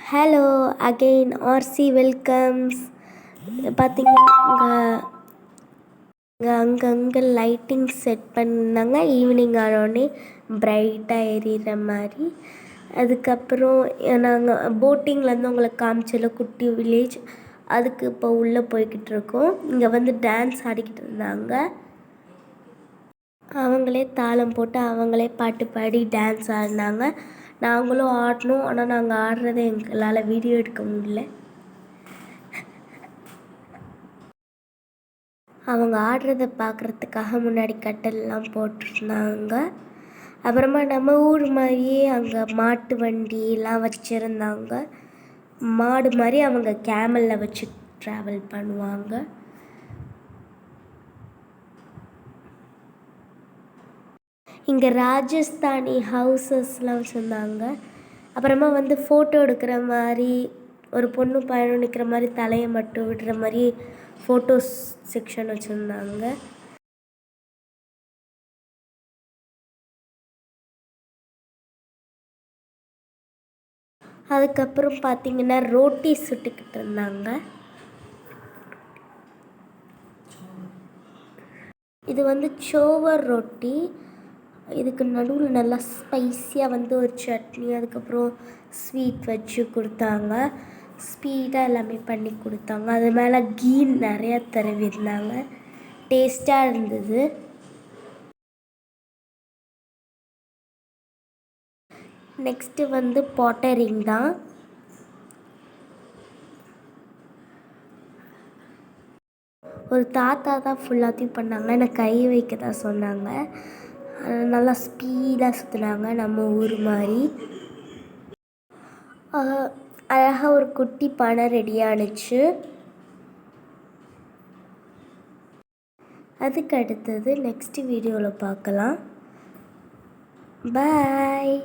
Hello again RC welcomes. பார்த்தீங்கன்னா அங்கங்கே lighting set பண்ணாங்க. ஈவினிங் ஆனோடனே பிரைட்டாக எரியிற மாதிரி. அதுக்கப்புறம் நாங்கள் போட்டிங்லேருந்து உங்களுக்கு காமிச்சல குட்டி வில்லேஜ், அதுக்கு இப்போ உள்ளே போய்கிட்டு இருக்கோம். இங்கே வந்து டான்ஸ் ஆடிக்கிட்டு இருந்தாங்க. அவங்களே தாளம் போட்டு அவங்களே பாட்டு பாடி டான்ஸ் ஆடினாங்க. நாங்களும் ஆடினோம். ஆனால் நாங்கள் ஆடுறதை எங்களால் வீடியோ எடுக்க முடியல. அவங்க ஆடுறதை பார்க்குறதுக்காக முன்னாடி கட்டெல்லாம் போட்டிருந்தாங்க. அப்புறமா நம்ம ஊர் மாதிரியே அங்கே மாட்டு வண்டியெலாம் வச்சுருந்தாங்க. மாடு மாதிரி அவங்க கேமலில் வச்சு ட்ராவல் பண்ணுவாங்க. இங்கே ராஜஸ்தானி ஹவுசஸ்லாம் வச்சுருந்தாங்க. அப்புறமா வந்து ஃபோட்டோ எடுக்கிற மாதிரி ஒரு பொண்ணு பையனும் நிற்கிற மாதிரி தலையை மட்டும் விடுற மாதிரி ஃபோட்டோஸ் செக்ஷன் வச்சுருந்தாங்க. அதுக்கப்புறம் பார்த்திங்கன்னா ரோட்டி சுட்டுக்கிட்டு இருந்தாங்க. இது வந்து சோவர் ரொட்டி. இதுக்கு நடுவில் நல்லா ஸ்பைஸியாக வந்து ஒரு சட்னி, அதுக்கப்புறம் ஸ்வீட் வச்சு கொடுத்தாங்க. ஸ்வீட்டாக எல்லாமே பண்ணி கொடுத்தாங்க. அது மேலே கீ நிறையா தடவிருந்தாங்க. டேஸ்ட்டாக இருந்தது. நெக்ஸ்ட்டு வந்து பாட்டரிங் தான். ஒரு தாத்தா தான் ஃபுல்லாத்தையும் பண்ணாங்க. எனக்கு கை வைக்க தான் சொன்னாங்க. நல்லா ஸ்பீடாக சுற்றுனாங்க நம்ம ஊர் மாதிரி. அழகாக ஒரு குட்டி பானை ரெடியானுச்சு. அதுக்கு அடுத்தது நெக்ஸ்ட் வீடியோவில் பார்க்கலாம். பாய்.